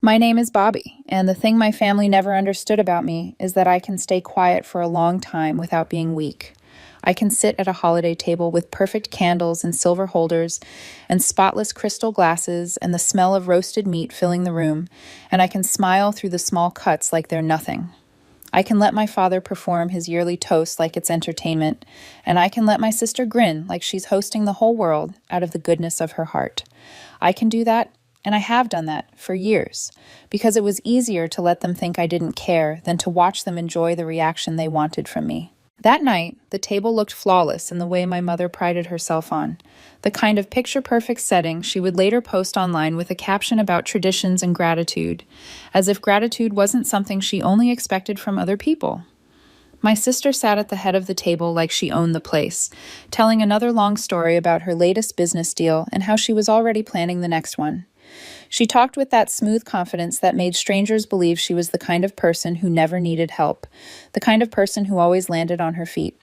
My name is Bobby, and the thing my family never understood about me is that I can stay quiet for a long time without being weak. I can sit at a holiday table with perfect candles and silver holders and spotless crystal glasses and the smell of roasted meat filling the room, and I can smile through the small cuts like they're nothing. I can let my father perform his yearly toast like it's entertainment, and I can let my sister grin like she's hosting the whole world out of the goodness of her heart. I can do that, and I have done that for years, because it was easier to let them think I didn't care than to watch them enjoy the reaction they wanted from me. That night, the table looked flawless in the way my mother prided herself on, the kind of picture-perfect setting she would later post online with a caption about traditions and gratitude, as if gratitude wasn't something she only expected from other people. My sister sat at the head of the table like she owned the place, telling another long story about her latest business deal and how she was already planning the next one. She talked with that smooth confidence that made strangers believe she was the kind of person who never needed help, the kind of person who always landed on her feet.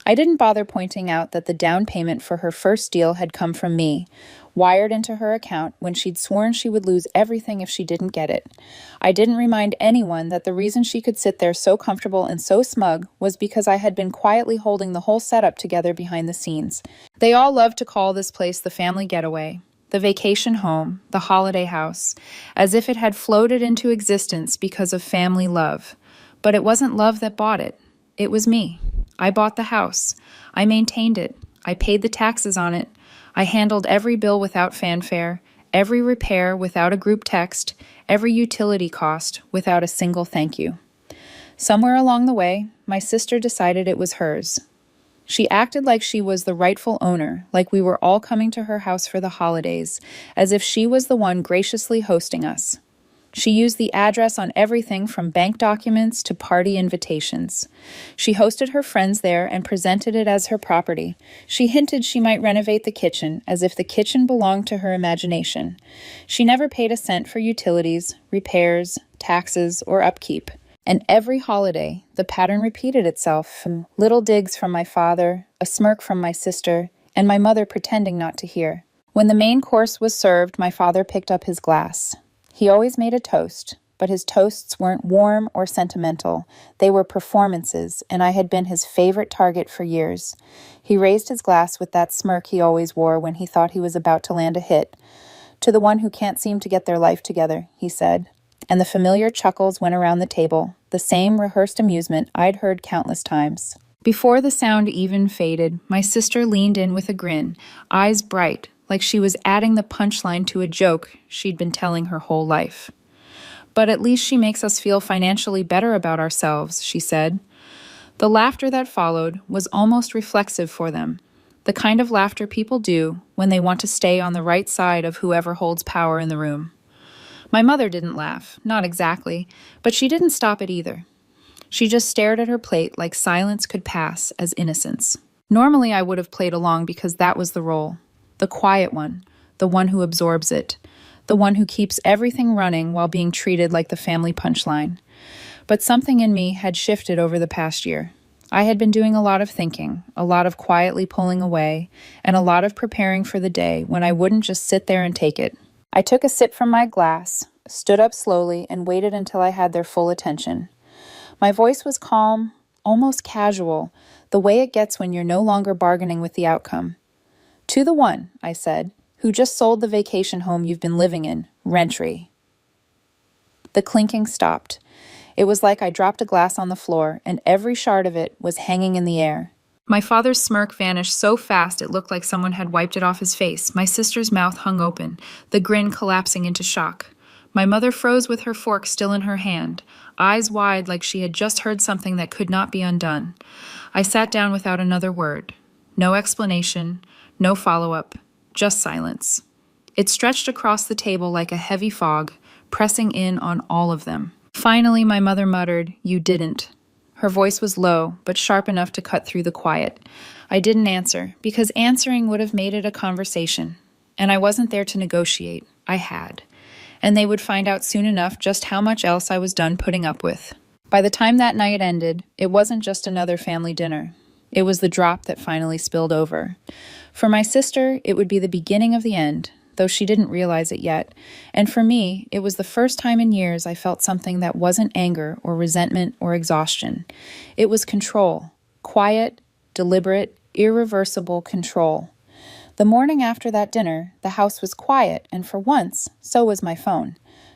I didn't bother pointing out that the down payment for her first deal had come from me, wired into her account when she'd sworn she would lose everything if she didn't get it. I didn't remind anyone that the reason she could sit there so comfortable and so smug was because I had been quietly holding the whole setup together behind the scenes. They all loved to call this place the family getaway, the vacation home, the holiday house, as if it had floated into existence because of family love. But it wasn't love that bought it. It was me. I bought the house. I maintained it. I paid the taxes on it. I handled every bill without fanfare, every repair without a group text, every utility cost without a single thank you. Somewhere along the way, my sister decided it was hers. She acted like she was the rightful owner, like we were all coming to her house for the holidays, as if she was the one graciously hosting us. She used the address on everything from bank documents to party invitations. She hosted her friends there and presented it as her property. She hinted she might renovate the kitchen, as if the kitchen belonged to her imagination. She never paid a cent for utilities, repairs, taxes, or upkeep. And every holiday, the pattern repeated itself, from little digs from my father, a smirk from my sister, and my mother pretending not to hear. When the main course was served, my father picked up his glass. He always made a toast, but his toasts weren't warm or sentimental. They were performances, and I had been his favorite target for years. He raised his glass with that smirk he always wore when he thought he was about to land a hit. "To the one who can't seem to get their life together," he said. And the familiar chuckles went around the table, the same rehearsed amusement I'd heard countless times. Before the sound even faded, my sister leaned in with a grin, eyes bright, like she was adding the punchline to a joke she'd been telling her whole life. "But at least she makes us feel financially better about ourselves," she said. The laughter that followed was almost reflexive for them, the kind of laughter people do when they want to stay on the right side of whoever holds power in the room. My mother didn't laugh, not exactly, but she didn't stop it either. She just stared at her plate like silence could pass as innocence. Normally I would have played along because that was the role. The quiet one, the one who absorbs it, the one who keeps everything running while being treated like the family punchline. But something in me had shifted over the past year. I had been doing a lot of thinking, a lot of quietly pulling away, and a lot of preparing for the day when I wouldn't just sit there and take it. I took a sip from my glass, stood up slowly, and waited until I had their full attention. My voice was calm, almost casual, the way it gets when you're no longer bargaining with the outcome. "To the one," I said, "who just sold the vacation home you've been living in, rent-free." The clinking stopped. It was like I dropped a glass on the floor, and every shard of it was hanging in the air. My father's smirk vanished so fast it looked like someone had wiped it off his face. My sister's mouth hung open, the grin collapsing into shock. My mother froze with her fork still in her hand, eyes wide like she had just heard something that could not be undone. I sat down without another word. No explanation, no follow-up, just silence. It stretched across the table like a heavy fog, pressing in on all of them. Finally, my mother muttered, "You didn't." Her voice was low, but sharp enough to cut through the quiet. I didn't answer, because answering would have made it a conversation. And I wasn't there to negotiate. I had. And they would find out soon enough just how much else I was done putting up with. By the time that night ended, it wasn't just another family dinner. It was the drop that finally spilled over. For my sister, it would be the beginning of the end, though she didn't realize it yet. And for me, it was the first time in years I felt something that wasn't anger or resentment or exhaustion. It was control. Quiet, deliberate, irreversible control. The morning after that dinner, the house was quiet, and for once, so was my phone.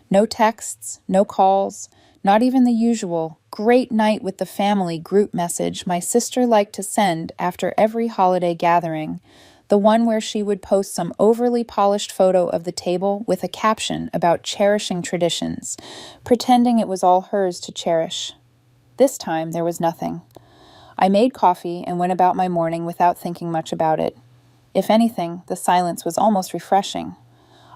No texts, no calls, not even the usual "great night with the family" group message my sister liked to send after every holiday gathering, the one where she would post some overly polished photo of the table with a caption about cherishing traditions, pretending it was all hers to cherish. This time, there was nothing. I made coffee and went about my morning without thinking much about it. If anything, the silence was almost refreshing.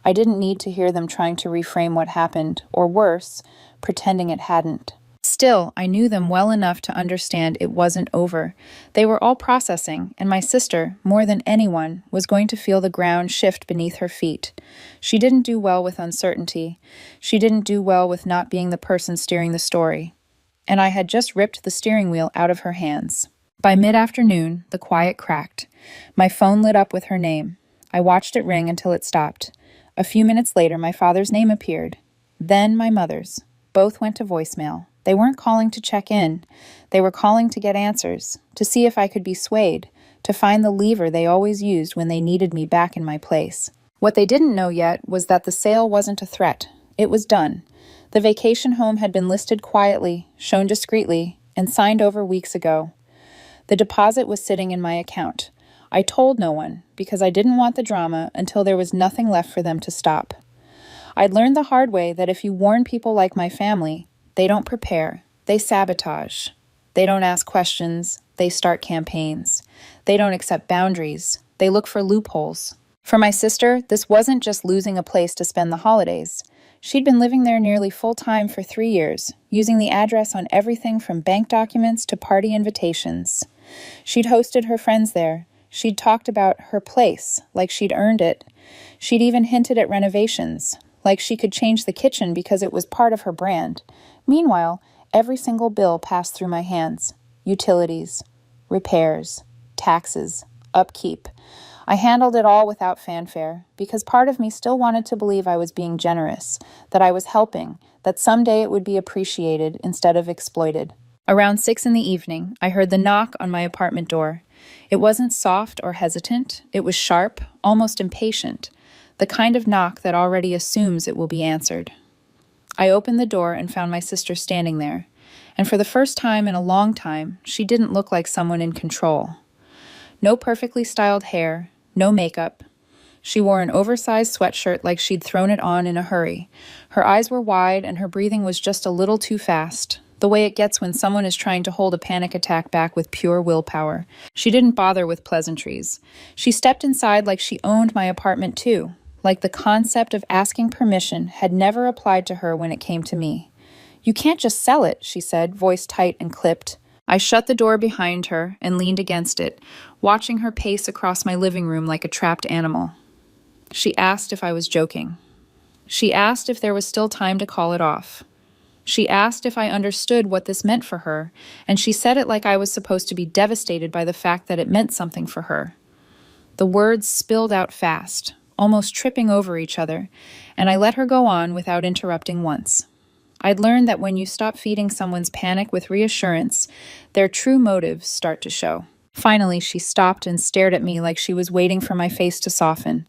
I didn't need to hear them trying to reframe what happened, or worse, pretending it hadn't. Still, I knew them well enough to understand it wasn't over. They were all processing, and my sister, more than anyone, was going to feel the ground shift beneath her feet. She didn't do well with uncertainty. She didn't do well with not being the person steering the story. And I had just ripped the steering wheel out of her hands. By mid-afternoon, the quiet cracked. My phone lit up with her name. I watched it ring until it stopped. A few minutes later, my father's name appeared. Then my mother's. Both went to voicemail. They weren't calling to check in. They were calling to get answers, to see if I could be swayed, to find the lever they always used when they needed me back in my place. What they didn't know yet was that the sale wasn't a threat. It was done. The vacation home had been listed quietly, shown discreetly, and signed over weeks ago. The deposit was sitting in my account. I told no one, because I didn't want the drama until there was nothing left for them to stop. I'd learned the hard way that if you warn people like my family, they don't prepare, they sabotage. They don't ask questions, they start campaigns. They don't accept boundaries, they look for loopholes. For my sister, this wasn't just losing a place to spend the holidays. She'd been living there nearly full-time for 3 years, using the address on everything from bank documents to party invitations. She'd hosted her friends there. She'd talked about her place, like she'd earned it. She'd even hinted at renovations, like she could change the kitchen because it was part of her brand. Meanwhile, every single bill passed through my hands. Utilities, repairs, taxes, upkeep. I handled it all without fanfare, because part of me still wanted to believe I was being generous, that I was helping, that someday it would be appreciated instead of exploited. Around 6 in the evening, I heard the knock on my apartment door. It wasn't soft or hesitant. It was sharp, almost impatient, the kind of knock that already assumes it will be answered. I opened the door and found my sister standing there, and for the first time in a long time, she didn't look like someone in control. No perfectly styled hair, no makeup. She wore an oversized sweatshirt like she'd thrown it on in a hurry. Her eyes were wide and her breathing was just a little too fast, the way it gets when someone is trying to hold a panic attack back with pure willpower. She didn't bother with pleasantries. She stepped inside like she owned my apartment too, like the concept of asking permission had never applied to her when it came to me. "You can't just sell it," she said, voice tight and clipped. I shut the door behind her and leaned against it, watching her pace across my living room like a trapped animal. She asked if I was joking. She asked if there was still time to call it off. She asked if I understood what this meant for her, and she said it like I was supposed to be devastated by the fact that it meant something for her. The words spilled out fast, almost tripping over each other, and I let her go on without interrupting once. I'd learned that when you stop feeding someone's panic with reassurance, their true motives start to show. Finally, she stopped and stared at me like she was waiting for my face to soften.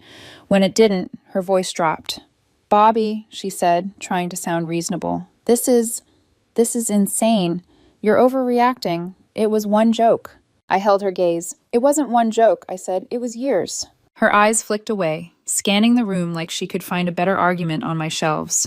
When it didn't, her voice dropped. "Bobby," she said, trying to sound reasonable, This is insane. You're overreacting. It was one joke." I held her gaze. "It wasn't one joke," I said. "It was years." Her eyes flicked away, scanning the room like she could find a better argument on my shelves.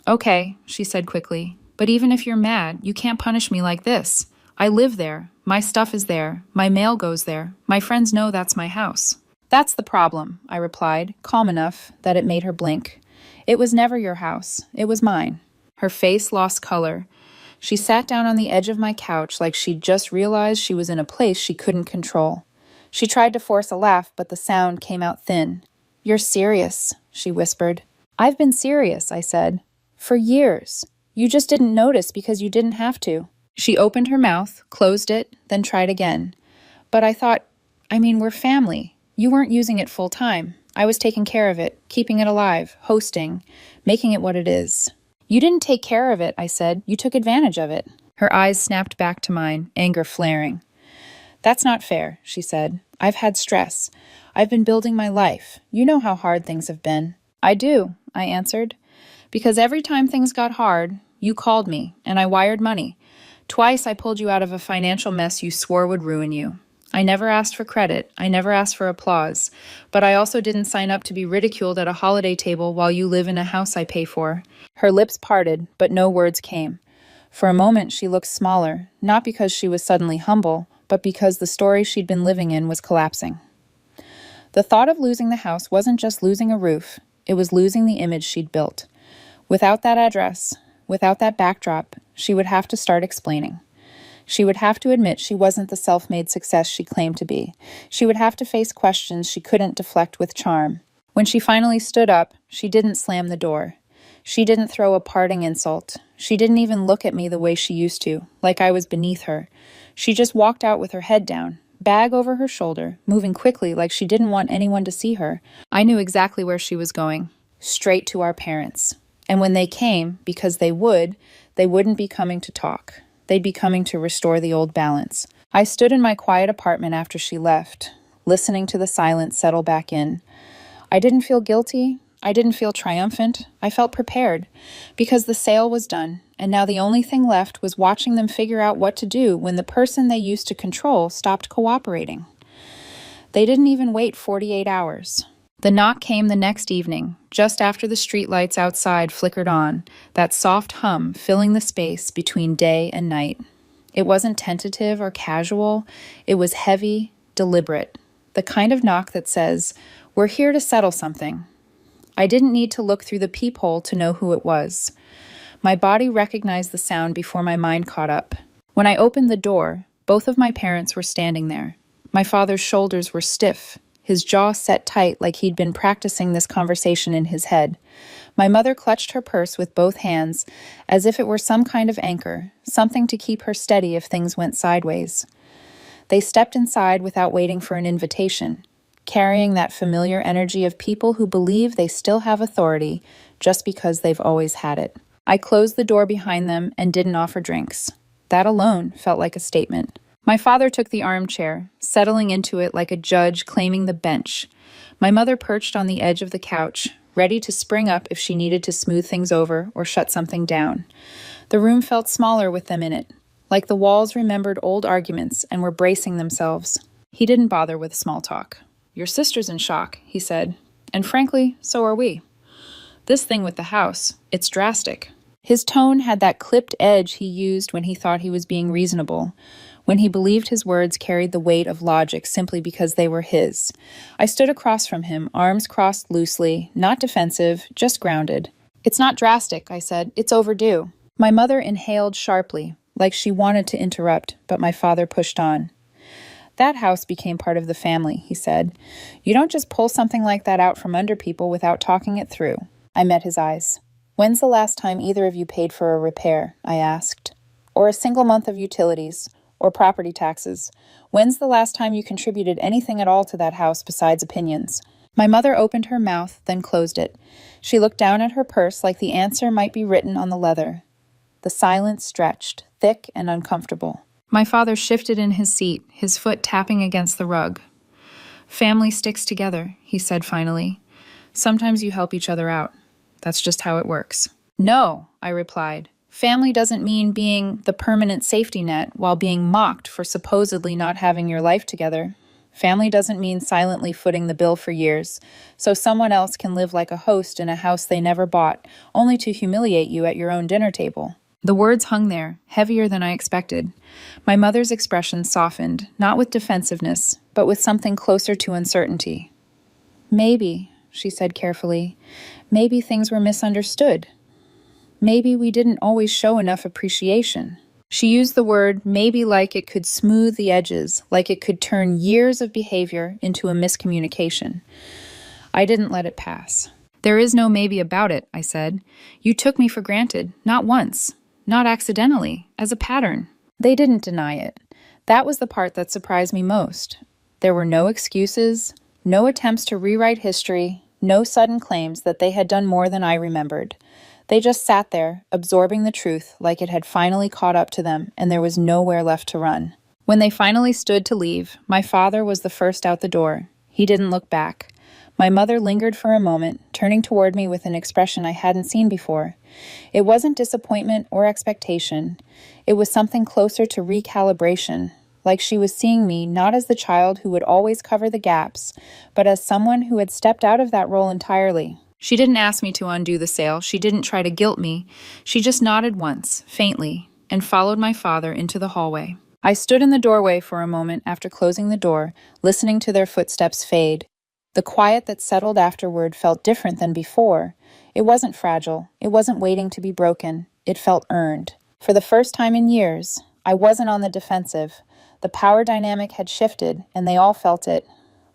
"Okay," she said quickly, "but even if you're mad, you can't punish me like this. I live there. My stuff is there. My mail goes there. My friends know that's my house." "That's the problem," I replied, calm enough that it made her blink. "It was never your house. It was mine." Her face lost color. She sat down on the edge of my couch like she'd just realized she was in a place she couldn't control. She tried to force a laugh, but the sound came out thin. "You're serious," she whispered. "I've been serious," I said. "For years. You just didn't notice because you didn't have to." She opened her mouth, closed it, then tried again. "But I thought, we're family. You weren't using it full time. I was taking care of it, keeping it alive, hosting, making it what it is. You didn't take care of it, I said. You took advantage of it. Her eyes snapped back to mine, anger flaring. That's not fair, she said. I've had stress. I've been building my life. You know how hard things have been. I do, I answered. Because every time things got hard, you called me, and I wired money. Twice I pulled you out of a financial mess you swore would ruin you. I never asked for credit. I never asked for applause. But I also didn't sign up to be ridiculed at a holiday table while you live in a house I pay for. Her lips parted, but no words came. For a moment she looked smaller, not because she was suddenly humble, but because the story she'd been living in was collapsing. The thought of losing the house wasn't just losing a roof, it was losing the image she'd built. Without that address, without that backdrop, she would have to start explaining. She would have to admit she wasn't the self-made success she claimed to be. She would have to face questions she couldn't deflect with charm. When she finally stood up, she didn't slam the door. She didn't throw a parting insult. She didn't even look at me the way she used to, like I was beneath her. She just walked out with her head down, bag over her shoulder, moving quickly like she didn't want anyone to see her. I knew exactly where she was going, straight to our parents. And when they came, because they wouldn't be coming to talk. They'd be coming to restore the old balance. I stood in my quiet apartment after she left, listening to the silence settle back in. I didn't feel guilty. I didn't feel triumphant. I felt prepared, because the sale was done, and now the only thing left was watching them figure out what to do when the person they used to control stopped cooperating. They didn't even wait 48 hours. The knock came the next evening, just after the streetlights outside flickered on, that soft hum filling the space between day and night. It wasn't tentative or casual. It was heavy, deliberate, the kind of knock that says, "We're here to settle something." I didn't need to look through the peephole to know who it was. My body recognized the sound before my mind caught up. When I opened the door, both of my parents were standing there. My father's shoulders were stiff, his jaw set tight like he'd been practicing this conversation in his head. My mother clutched her purse with both hands, as if it were some kind of anchor, something to keep her steady if things went sideways. They stepped inside without waiting for an invitation, carrying that familiar energy of people who believe they still have authority just because they've always had it. I closed the door behind them and didn't offer drinks. That alone felt like a statement. My father took the armchair, settling into it like a judge claiming the bench. My mother perched on the edge of the couch, ready to spring up if she needed to smooth things over or shut something down. The room felt smaller with them in it, like the walls remembered old arguments and were bracing themselves. He didn't bother with small talk. "Your sister's in shock," he said, "and frankly, so are we. This thing with the house, it's drastic." His tone had that clipped edge he used when he thought he was being reasonable, when he believed his words carried the weight of logic simply because they were his. I stood across from him, arms crossed loosely, not defensive, just grounded. "It's not drastic," I said. "It's overdue." My mother inhaled sharply, like she wanted to interrupt, but my father pushed on. "That house became part of the family," he said. "You don't just pull something like that out from under people without talking it through." I met his eyes. "When's the last time either of you paid for a repair?" I asked. "Or a single month of utilities? Or property taxes? When's the last time you contributed anything at all to that house besides opinions?" My mother opened her mouth, then closed it. She looked down at her purse like the answer might be written on the leather. The silence stretched, thick and uncomfortable. My father shifted in his seat, his foot tapping against the rug. "Family sticks together," he said finally. "Sometimes you help each other out. That's just how it works." "No," I replied. "Family doesn't mean being the permanent safety net while being mocked for supposedly not having your life together. Family doesn't mean silently footing the bill for years, so someone else can live like a host in a house they never bought, only to humiliate you at your own dinner table." The words hung there, heavier than I expected. My mother's expression softened, not with defensiveness, but with something closer to uncertainty. "Maybe," she said carefully, "maybe things were misunderstood. Maybe we didn't always show enough appreciation." She used the word maybe like it could smooth the edges, like it could turn years of behavior into a miscommunication. I didn't let it pass. "There is no maybe about it," I said. "You took me for granted, not once, not accidentally, as a pattern." They didn't deny it. That was the part that surprised me most. There were no excuses, No attempts to rewrite history, no sudden claims that they had done more than I remembered. They just sat there, absorbing the truth like it had finally caught up to them and there was nowhere left to run. When they finally stood to leave, my father was the first out the door. He didn't look back. My mother lingered for a moment, turning toward me with an expression I hadn't seen before. It wasn't disappointment or expectation. It was something closer to recalibration, like she was seeing me not as the child who would always cover the gaps, but as someone who had stepped out of that role entirely. She didn't ask me to undo the sale. She didn't try to guilt me. She just nodded once, faintly, and followed my father into the hallway. I stood in the doorway for a moment after closing the door, listening to their footsteps fade. The quiet that settled afterward felt different than before. It wasn't fragile. It wasn't waiting to be broken. It felt earned. For the first time in years, I wasn't on the defensive. The power dynamic had shifted, and they all felt it.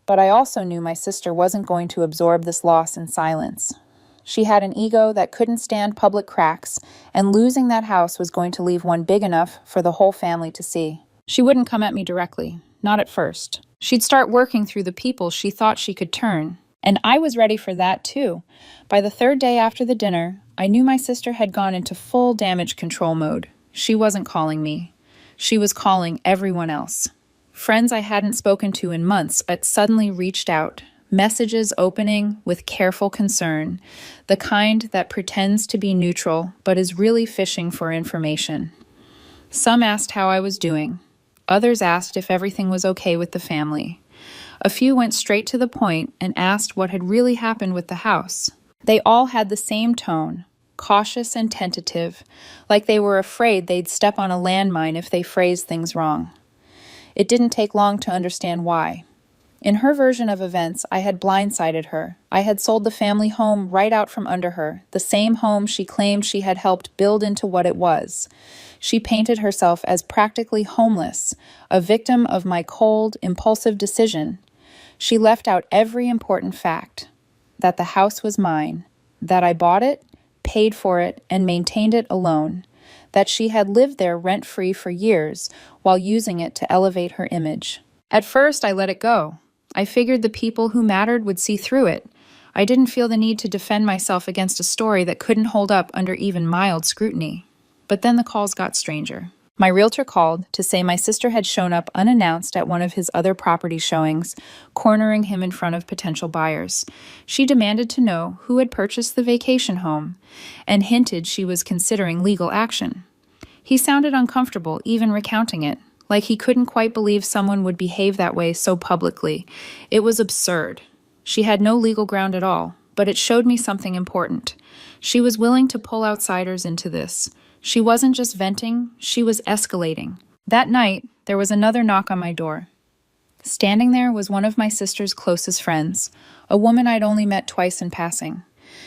But I also knew my sister wasn't going to absorb this loss in silence. She had an ego that couldn't stand public cracks, and losing that house was going to leave one big enough for the whole family to see. She wouldn't come at me directly, not at first. She'd start working through the people she thought she could turn, and I was ready for that too. By the third day after the dinner, I knew my sister had gone into full damage control mode. She wasn't calling me. She was calling everyone else. Friends I hadn't spoken to in months had suddenly reached out, messages opening with careful concern, the kind that pretends to be neutral but is really fishing for information. Some asked how I was doing. Others asked if everything was okay with the family. A few went straight to the point and asked what had really happened with the house. They all had the same tone, cautious and tentative, like they were afraid they'd step on a landmine if they phrased things wrong. It didn't take long to understand why. In her version of events, I had blindsided her. I had sold the family home right out from under her, the same home she claimed she had helped build into what it was. She painted herself as practically homeless, a victim of my cold, impulsive decision. She left out every important fact: that the house was mine, that I bought it, paid for it, and maintained it alone, that she had lived there rent-free for years while using it to elevate her image. At first, I let it go. I figured the people who mattered would see through it. I didn't feel the need to defend myself against a story that couldn't hold up under even mild scrutiny. But then the calls got stranger. My realtor called to say my sister had shown up unannounced at one of his other property showings, cornering him in front of potential buyers. She demanded to know who had purchased the vacation home, and hinted she was considering legal action. He sounded uncomfortable, even recounting it, like he couldn't quite believe someone would behave that way so publicly. It was absurd. She had no legal ground at all, but it showed me something important. She was willing to pull outsiders into this. She wasn't just venting, she was escalating. That night, there was another knock on my door. Standing there was one of my sister's closest friends, a woman I'd only met twice in passing.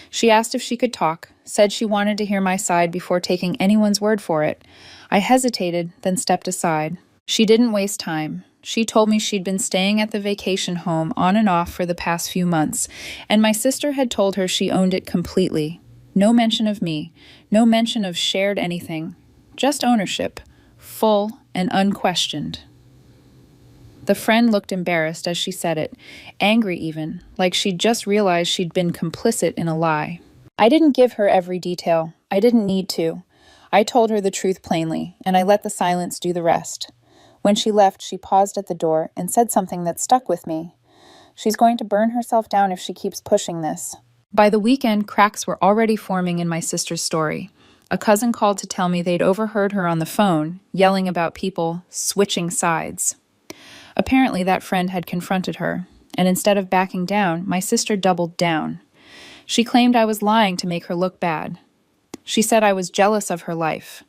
She asked if she could talk, said she wanted to hear my side before taking anyone's word for it. I hesitated, then stepped aside. She didn't waste time. She told me she'd been staying at the vacation home on and off for the past few months, and my sister had told her she owned it completely. No mention of me, no mention of shared anything, just ownership, full and unquestioned. The friend looked embarrassed as she said it, angry even, like she'd just realized she'd been complicit in a lie. I didn't give her every detail. I didn't need to. I told her the truth plainly, and I let the silence do the rest. When she left, she paused at the door and said something that stuck with me. She's going to burn herself down if she keeps pushing this. By the weekend, cracks were already forming in my sister's story. A cousin called to tell me they'd overheard her on the phone, yelling about people switching sides. Apparently, that friend had confronted her, and instead of backing down, my sister doubled down. She claimed I was lying to make her look bad. She said I was jealous of her life.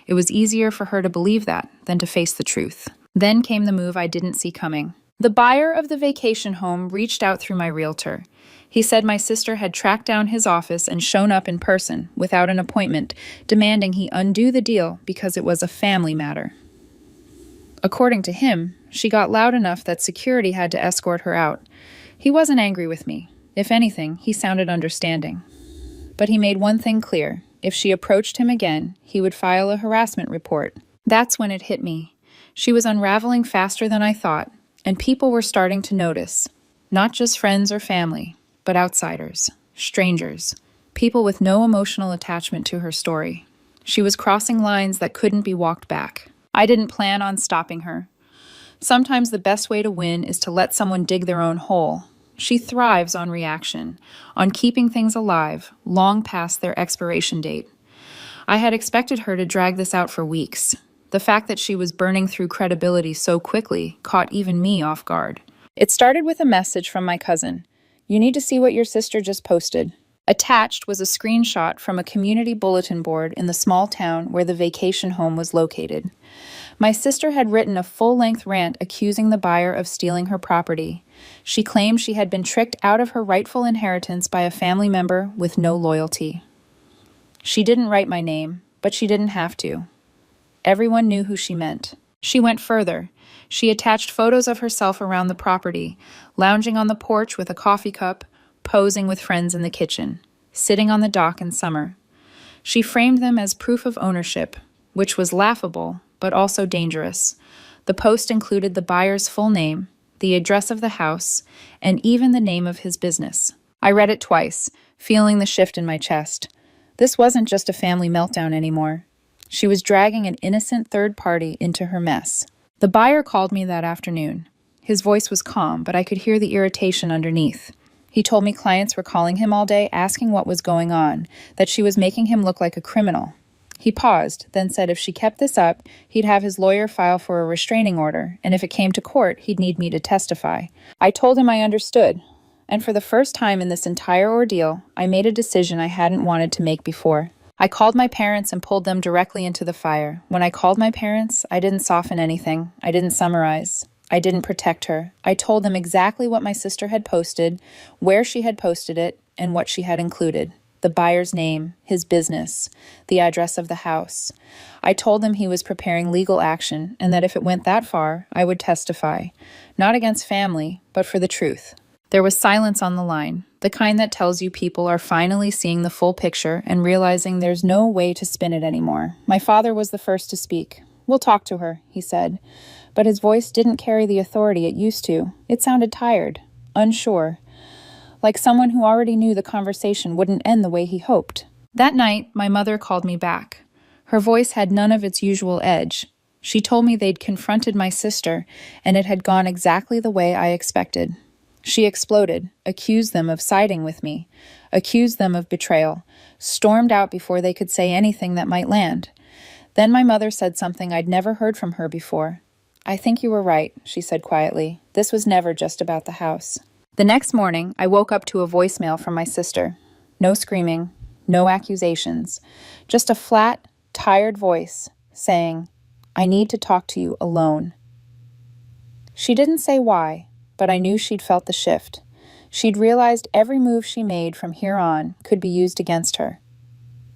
It was easier for her to believe that than to face the truth. Then came the move I didn't see coming. The buyer of the vacation home reached out through my realtor. He said my sister had tracked down his office and shown up in person, without an appointment, demanding he undo the deal because it was a family matter. According to him, she got loud enough that security had to escort her out. He wasn't angry with me. If anything, he sounded understanding. But he made one thing clear. If she approached him again, he would file a harassment report. That's when it hit me. She was unraveling faster than I thought, and people were starting to notice. Not just friends or family, but outsiders, strangers, people with no emotional attachment to her story. She was crossing lines that couldn't be walked back. I didn't plan on stopping her. Sometimes the best way to win is to let someone dig their own hole. She thrives on reaction, on keeping things alive, long past their expiration date. I had expected her to drag this out for weeks. The fact that she was burning through credibility so quickly caught even me off guard. It started with a message from my cousin. "You need to see what your sister just posted." Attached was a screenshot from a community bulletin board in the small town where the vacation home was located. My sister had written a full-length rant accusing the buyer of stealing her property. She claimed she had been tricked out of her rightful inheritance by a family member with no loyalty. She didn't write my name, but she didn't have to. Everyone knew who she meant. She went further. She attached photos of herself around the property, lounging on the porch with a coffee cup, posing with friends in the kitchen, sitting on the dock in summer. She framed them as proof of ownership, which was laughable, but also dangerous. The post included the buyer's full name, the address of the house, and even the name of his business. I read it twice, feeling the shift in my chest. This wasn't just a family meltdown anymore. She was dragging an innocent third party into her mess. The buyer called me that afternoon. His voice was calm, but I could hear the irritation underneath. He told me clients were calling him all day asking what was going on, that she was making him look like a criminal. He paused, then said if she kept this up, he'd have his lawyer file for a restraining order, and if it came to court, he'd need me to testify. I told him I understood, and for the first time in this entire ordeal, I made a decision I hadn't wanted to make before. I called my parents and pulled them directly into the fire. When I called my parents, I didn't soften anything. I didn't summarize. I didn't protect her. I told them exactly what my sister had posted, where she had posted it, and what she had included. The buyer's name, his business, the address of the house. I told them he was preparing legal action and that if it went that far, I would testify. Not against family, but for the truth. There was silence on the line, the kind that tells you people are finally seeing the full picture and realizing there's no way to spin it anymore. My father was the first to speak. "We'll talk to her," he said. But his voice didn't carry the authority it used to. It sounded tired, unsure, like someone who already knew the conversation wouldn't end the way he hoped. That night, my mother called me back. Her voice had none of its usual edge. She told me they'd confronted my sister, and it had gone exactly the way I expected. She exploded, accused them of siding with me, accused them of betrayal, stormed out before they could say anything that might land. Then my mother said something I'd never heard from her before. "I think you were right," she said quietly. "This was never just about the house." The next morning, I woke up to a voicemail from my sister. No screaming, no accusations, just a flat, tired voice saying, "I need to talk to you alone." She didn't say why, but I knew she'd felt the shift. She'd realized every move she made from here on could be used against her.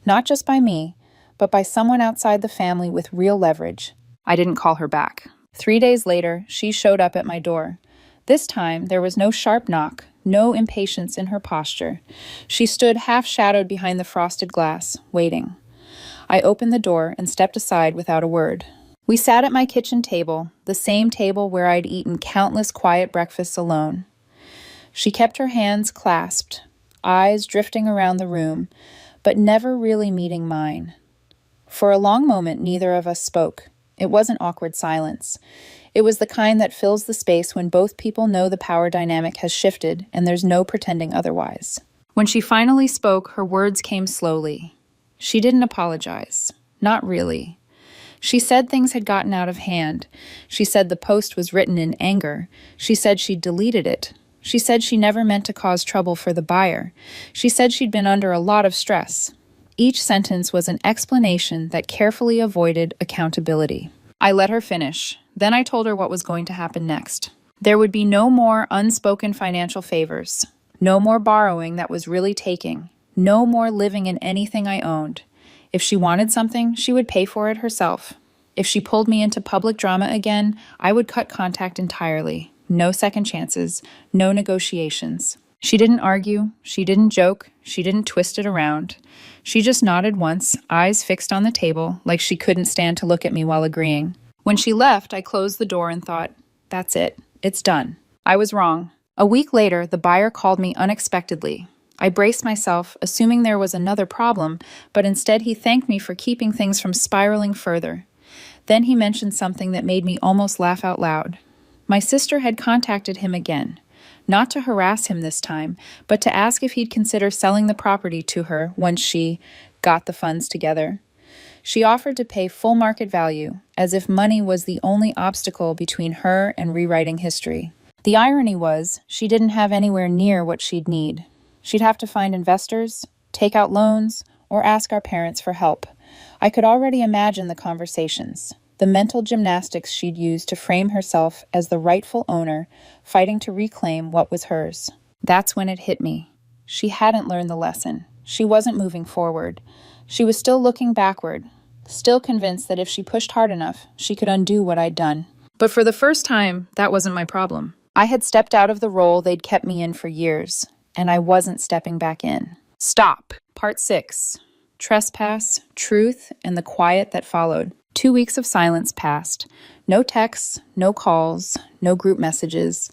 Not just by me, but by someone outside the family with real leverage. I didn't call her back. 3 days later, she showed up at my door. This time, there was no sharp knock, no impatience in her posture. She stood half-shadowed behind the frosted glass, waiting. I opened the door and stepped aside without a word. We sat at my kitchen table, the same table where I'd eaten countless quiet breakfasts alone. She kept her hands clasped, eyes drifting around the room, but never really meeting mine. For a long moment, neither of us spoke. It wasn't awkward silence. It was the kind that fills the space when both people know the power dynamic has shifted and there's no pretending otherwise. When she finally spoke, her words came slowly. She didn't apologize. Not really. She said things had gotten out of hand. She said the post was written in anger. She said she'd deleted it. She said she never meant to cause trouble for the buyer. She said she'd been under a lot of stress. Each sentence was an explanation that carefully avoided accountability. I let her finish. Then I told her what was going to happen next. There would be no more unspoken financial favors. No more borrowing that was really taking. No more living in anything I owned. If she wanted something, she would pay for it herself. If she pulled me into public drama again, I would cut contact entirely. No second chances, no negotiations. She didn't argue, she didn't joke, she didn't twist it around. She just nodded once, eyes fixed on the table, like she couldn't stand to look at me while agreeing. When she left, I closed the door and thought, that's it. It's done. I was wrong. A week later, the buyer called me unexpectedly. I braced myself, assuming there was another problem, but instead he thanked me for keeping things from spiraling further. Then he mentioned something that made me almost laugh out loud. My sister had contacted him again, not to harass him this time, but to ask if he'd consider selling the property to her once she got the funds together. She offered to pay full market value, as if money was the only obstacle between her and rewriting history. The irony was, she didn't have anywhere near what she'd need. She'd have to find investors, take out loans, or ask our parents for help. I could already imagine the conversations, the mental gymnastics she'd use to frame herself as the rightful owner, fighting to reclaim what was hers. That's when it hit me. She hadn't learned the lesson. She wasn't moving forward. She was still looking backward, still convinced that if she pushed hard enough, she could undo what I'd done. But for the first time, that wasn't my problem. I had stepped out of the role they'd kept me in for years, and I wasn't stepping back in. Stop. Part 6. Trespass, Truth, and the Quiet that followed. 2 weeks of silence passed. No texts, no calls, no group messages.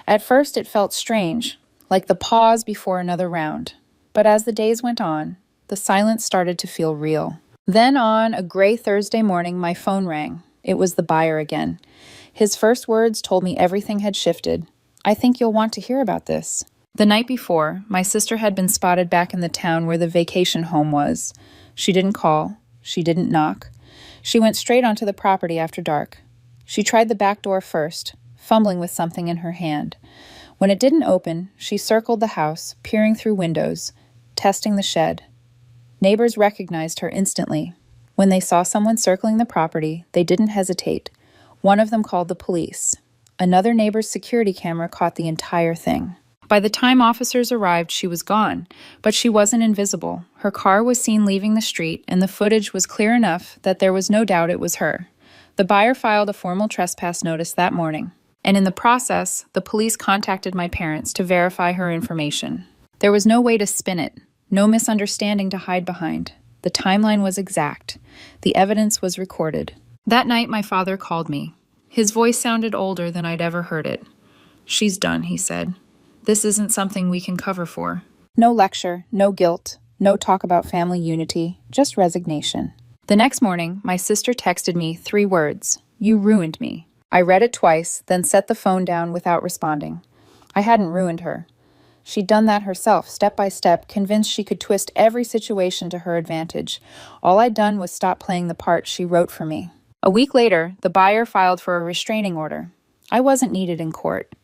At first it felt strange, like the pause before another round. But as the days went on, the silence started to feel real. Then on a gray Thursday morning, my phone rang. It was the buyer again. His first words told me everything had shifted. I think you'll want to hear about this. The night before, my sister had been spotted back in the town where the vacation home was. She didn't call. She didn't knock. She went straight onto the property after dark. She tried the back door first, fumbling with something in her hand. When it didn't open, she circled the house, peering through windows, testing the shed. Neighbors recognized her instantly. When they saw someone circling the property, they didn't hesitate. One of them called the police. Another neighbor's security camera caught the entire thing. By the time officers arrived, she was gone, but she wasn't invisible. Her car was seen leaving the street, and the footage was clear enough that there was no doubt it was her. The buyer filed a formal trespass notice that morning, and in the process, the police contacted my parents to verify her information. There was no way to spin it, no misunderstanding to hide behind. The timeline was exact. The evidence was recorded. That night, my father called me. His voice sounded older than I'd ever heard it. "She's done," he said. "This isn't something we can cover for." No lecture, no guilt, no talk about family unity, just resignation. The next morning, my sister texted me 3 words: "You ruined me." I read it twice, then set the phone down without responding. I hadn't ruined her. She'd done that herself, step by step, convinced she could twist every situation to her advantage. All I'd done was stop playing the part she wrote for me. A week later, the buyer filed for a restraining order. I wasn't needed in court.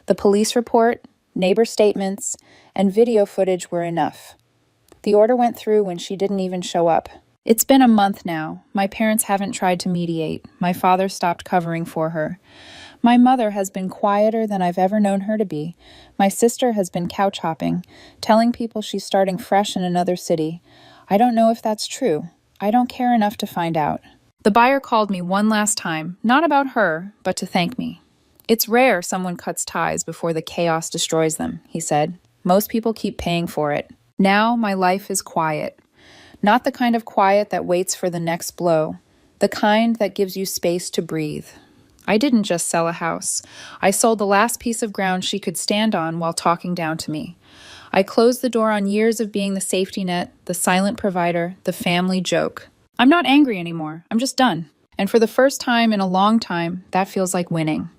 The police report, neighbor statements, and video footage were enough. The order went through when she didn't even show up. It's been a month now. My parents haven't tried to mediate. My father stopped covering for her. My mother has been quieter than I've ever known her to be. My sister has been couch hopping, telling people she's starting fresh in another city. I don't know if that's true. I don't care enough to find out. The buyer called me one last time, not about her, but to thank me. "It's rare someone cuts ties before the chaos destroys them," he said. "Most people keep paying for it. Now my life is quiet. Not the kind of quiet that waits for the next blow. The kind that gives you space to breathe." I didn't just sell a house. I sold the last piece of ground she could stand on while talking down to me. I closed the door on years of being the safety net, the silent provider, the family joke. I'm not angry anymore. I'm just done. And for the first time in a long time, that feels like winning.